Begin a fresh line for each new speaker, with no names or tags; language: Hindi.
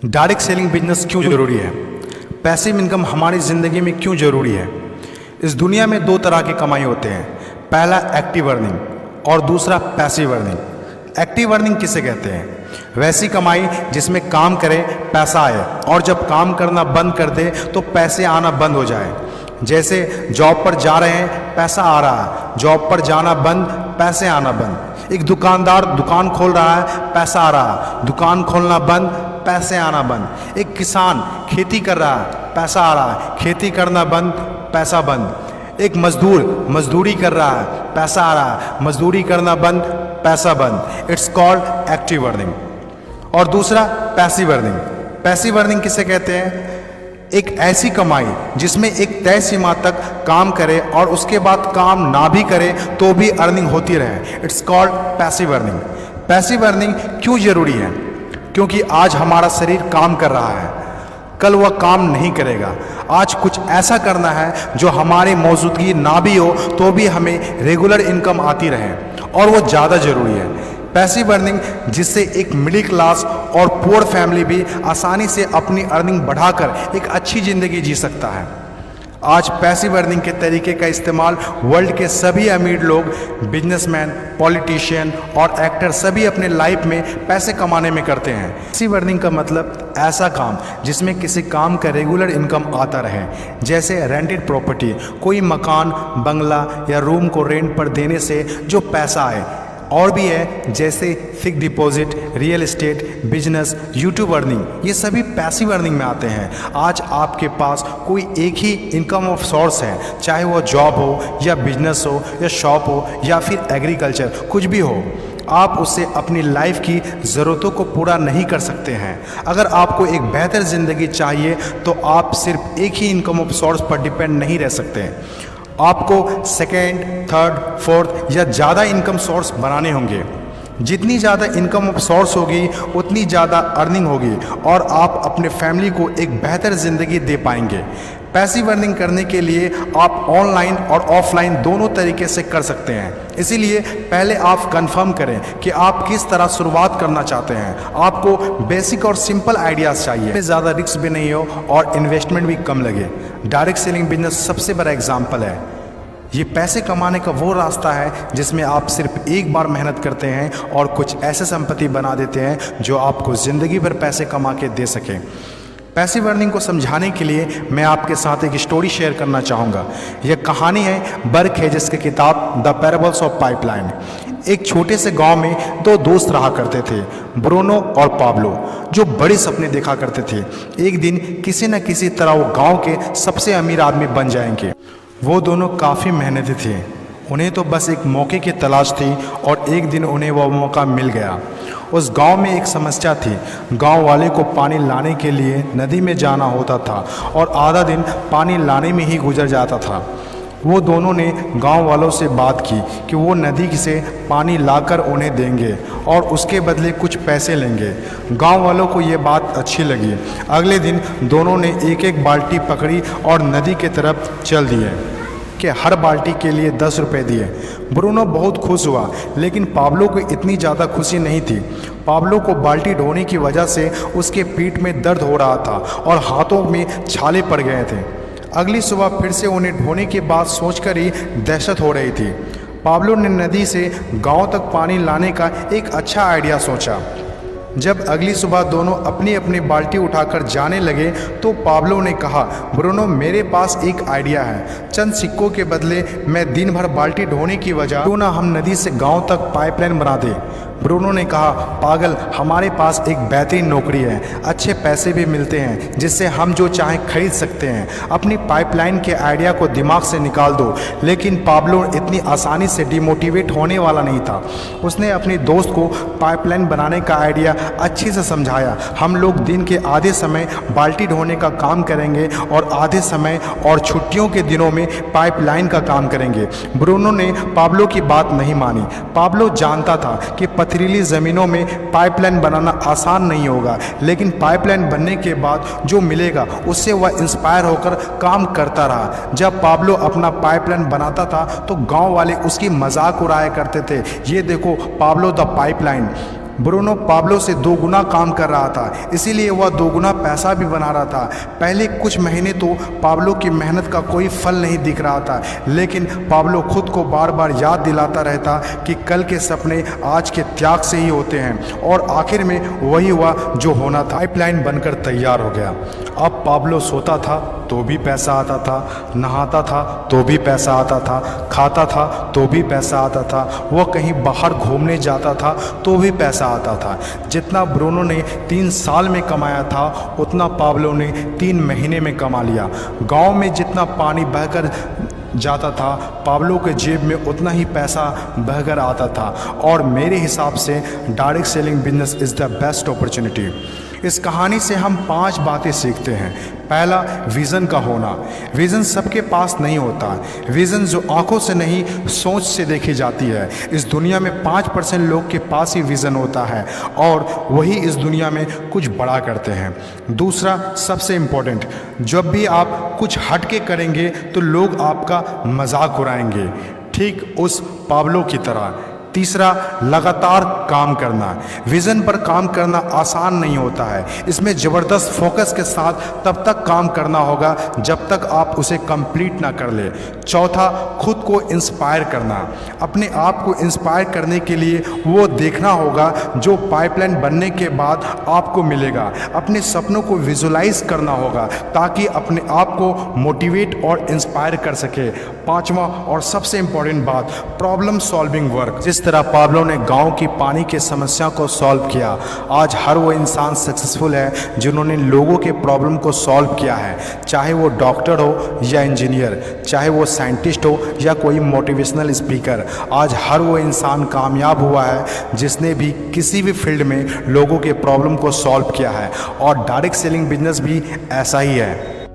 डायरेक्ट सेलिंग बिजनेस क्यों ज़रूरी है? पैसिव इनकम हमारी ज़िंदगी में क्यों ज़रूरी है? इस दुनिया में दो तरह की कमाई होते हैं, पहला एक्टिव अर्निंग और दूसरा पैसिव अर्निंग। एक्टिव अर्निंग किसे कहते हैं? वैसी कमाई जिसमें काम करें पैसा आए और जब काम करना बंद कर दे तो पैसे आना बंद हो जाए। जैसे जॉब पर जा रहे हैं पैसा आ रहा है, जॉब पर जाना बंद पैसे आना बंद। एक दुकानदार दुकान खोल रहा है पैसा आ रहा है, दुकान खोलना बंद पैसे आना बंद। एक किसान खेती कर रहा है पैसा आ रहा है, खेती करना बंद पैसा बंद। एक मजदूर मजदूरी कर रहा है पैसा आ रहा है, मजदूरी करना बंद पैसा बंद। It's called active earning. और दूसरा पैसिव अर्निंग। पैसिव अर्निंग किसे कहते हैं? एक ऐसी कमाई जिसमें एक तय सीमा तक काम करे और उसके बाद काम ना भी करे तो भी अर्निंग होती रहे। It's called passive earning. Passive earning क्यों जरूरी है? क्योंकि आज हमारा शरीर काम कर रहा है, कल वह काम नहीं करेगा। आज कुछ ऐसा करना है जो हमारी मौजूदगी ना भी हो तो भी हमें रेगुलर इनकम आती रहे, और वो ज़्यादा ज़रूरी है। पैसिव अर्निंग जिससे एक मिडिल क्लास और पुअर फैमिली भी आसानी से अपनी अर्निंग बढ़ाकर एक अच्छी ज़िंदगी जी सकता है। आज पैसिव अर्निंग के तरीके का इस्तेमाल वर्ल्ड के सभी अमीर लोग, बिजनेसमैन, पॉलिटिशियन और एक्टर सभी अपने लाइफ में पैसे कमाने में करते हैं। पैसिव अर्निंग का मतलब ऐसा काम जिसमें किसी काम का रेगुलर इनकम आता रहे, जैसे रेंटेड प्रॉपर्टी, कोई मकान, बंगला या रूम को रेंट पर देने से जो पैसा आए। और भी है जैसे fix deposit, real estate, business, YouTube earning, ये सभी पैसिव अर्निंग में आते हैं। आज आपके पास कोई एक ही इनकम ऑफ सोर्स है, चाहे वो जॉब हो या बिजनेस हो या शॉप हो या फिर एग्रीकल्चर, कुछ भी हो, आप उससे अपनी लाइफ की ज़रूरतों को पूरा नहीं कर सकते हैं। अगर आपको एक बेहतर ज़िंदगी चाहिए तो आप सिर्फ एक ही इनकम ऑफ सोर्स पर डिपेंड नहीं रह सकते। आपको सेकेंड, थर्ड, फोर्थ या ज़्यादा इनकम सोर्स बनाने होंगे। जितनी ज़्यादा इनकम ऑफ सोर्स होगी उतनी ज़्यादा अर्निंग होगी और आप अपने फैमिली को एक बेहतर ज़िंदगी दे पाएंगे। पैसिव अर्निंग करने के लिए आप ऑनलाइन और ऑफलाइन दोनों तरीके से कर सकते हैं। इसीलिए पहले आप कंफर्म करें कि आप किस तरह शुरुआत करना चाहते हैं। आपको बेसिक और सिंपल आइडियाज़ चाहिए, ज़्यादा रिस्क भी नहीं हो और इन्वेस्टमेंट भी कम लगे। डायरेक्ट सेलिंग बिजनेस सबसे बड़ा एग्जाम्पल है। ये पैसे कमाने का वो रास्ता है जिसमें आप सिर्फ एक बार मेहनत करते हैं और कुछ ऐसे संपत्ति बना देते हैं जो आपको ज़िंदगी भर पैसे कमा के दे सके। पैसिव अर्निंग को समझाने के लिए मैं आपके साथ एक स्टोरी शेयर करना चाहूँगा। यह कहानी है बर्क हेजेस की किताब द पैराबल्स ऑफ पाइपलाइन। एक छोटे से गांव में दो दोस्त रहा करते थे, ब्रूनो और पाब्लो, जो बड़े सपने देखा करते थे। एक दिन किसी न किसी तरह वो गांव के सबसे अमीर आदमी बन जाएंगे। वो दोनों काफ़ी मेहनती थे, उन्हें तो बस एक मौके की तलाश थी और एक दिन उन्हें वह मौका मिल गया। उस गांव में एक समस्या थी। गांव वाले को पानी लाने के लिए नदी में जाना होता था और आधा दिन पानी लाने में ही गुजर जाता था। वो दोनों ने गांव वालों से बात की कि वो नदी से पानी लाकर उन्हें देंगे और उसके बदले कुछ पैसे लेंगे। गांव वालों को ये बात अच्छी लगी। अगले दिन दोनों ने एक एक बाल्टी पकड़ी और नदी के तरफ चल दिए कि हर बाल्टी के लिए 10 रुपये दिए। ब्रूनो बहुत खुश हुआ, लेकिन पाब्लो को इतनी ज़्यादा खुशी नहीं थी। पाब्लो को बाल्टी ढोने की वजह से उसके पीठ में दर्द हो रहा था और हाथों में छाले पड़ गए थे। अगली सुबह फिर से उन्हें ढोने की बात सोचकर ही दहशत हो रही थी। पाब्लो ने नदी से गांव तक पानी लाने का एक अच्छा आइडिया सोचा। जब अगली सुबह दोनों अपनी अपनी बाल्टी उठाकर जाने लगे तो पाब्लो ने कहा, ब्रूनो मेरे पास एक आइडिया है। चंद सिक्कों के बदले मैं दिन भर बाल्टी ढोने की वजह क्यों ना हम नदी से गांव तक पाइपलाइन बना दें। ब्रूनो ने कहा, पागल, हमारे पास एक बेहतरीन नौकरी है, अच्छे पैसे भी मिलते हैं जिससे हम जो चाहें खरीद सकते हैं। अपनी पाइपलाइन के आइडिया को दिमाग से निकाल दो। लेकिन पाब्लो इतनी आसानी से डिमोटिवेट होने वाला नहीं था। उसने अपने दोस्त को पाइपलाइन बनाने का आइडिया अच्छे से समझाया। हम लोग दिन के आधे समय बाल्टी ढोने का काम करेंगे और आधे समय और छुट्टियों के दिनों में पाइपलाइन का काम करेंगे। ब्रूनो ने पाब्लो की बात नहीं मानी। पाब्लो जानता था कि पथरीली ज़मीनों में पाइपलाइन बनाना आसान नहीं होगा, लेकिन पाइपलाइन बनने के बाद जो मिलेगा उससे वह इंस्पायर होकर काम करता रहा। जब पाब्लो अपना पाइपलाइन बनाता था तो गांव वाले उसकी मजाक उड़ाया करते थे, ये देखो Pablo the pipeline. Bruno Pablo से 2 गुना काम कर रहा था, इसीलिए वह 2 गुना पैसा भी बना रहा था। पहले कुछ महीने तो पाब्लो की मेहनत का कोई फल नहीं दिख रहा था, लेकिन पाब्लो खुद को बार बार याद दिलाता रहता कि कल के सपने आज के त्याग से ही होते हैं, और आखिर में वही हुआ जो होना था। पाइपलाइन बनकर तैयार हो गया। अब पाब्लो सोता था तो भी पैसा आता था, नहाता था तो भी पैसा आता था, खाता था तो भी पैसा आता था, वह कहीं बाहर घूमने जाता था तो भी पैसा आता था। जितना ब्रूनो ने 3 साल में कमाया था उतना पाब्लो ने 3 महीने में कमा लिया। गांव में जितना पानी बहकर जाता था, पाब्लो के जेब में उतना ही पैसा बहकर आता था। और मेरे हिसाब से direct selling business is the best opportunity. इस कहानी से हम 5 बातें सीखते हैं। पहला, विज़न का होना। विज़न सबके पास नहीं होता। विज़न जो आंखों से नहीं सोच से देखी जाती है। इस दुनिया में 5% लोग के पास ही विज़न होता है और वही इस दुनिया में कुछ बड़ा करते हैं। दूसरा, सबसे इम्पोर्टेंट, जब भी आप कुछ हट के करेंगे तो लोग आपका मजाक उड़ाएंगे, ठीक उस पाब्लो की तरह। तीसरा, लगातार काम करना। विज़न पर काम करना आसान नहीं होता है। इसमें ज़बरदस्त फोकस के साथ तब तक काम करना होगा जब तक आप उसे कंप्लीट ना कर ले। चौथा, खुद को इंस्पायर करना। अपने आप को इंस्पायर करने के लिए वो देखना होगा जो पाइपलाइन बनने के बाद आपको मिलेगा। अपने सपनों को विजुलाइज करना होगा ताकि अपने आप को मोटिवेट और इंस्पायर कर सके। पांचवा और सबसे इम्पोर्टेंट बात, प्रॉब्लम सॉल्विंग वर्क। जिस तरह पाब्लो ने गांव की पानी की समस्या को सॉल्व किया, आज हर वो इंसान सक्सेसफुल है जिन्होंने लोगों के प्रॉब्लम को सॉल्व किया है। चाहे वो डॉक्टर हो या इंजीनियर, चाहे वो साइंटिस्ट हो या कोई मोटिवेशनल स्पीकर, आज हर वो इंसान कामयाब हुआ है जिसने भी किसी भी फील्ड में लोगों के प्रॉब्लम को सॉल्व किया है। और डायरेक्ट सेलिंग बिजनेस भी ऐसा ही है।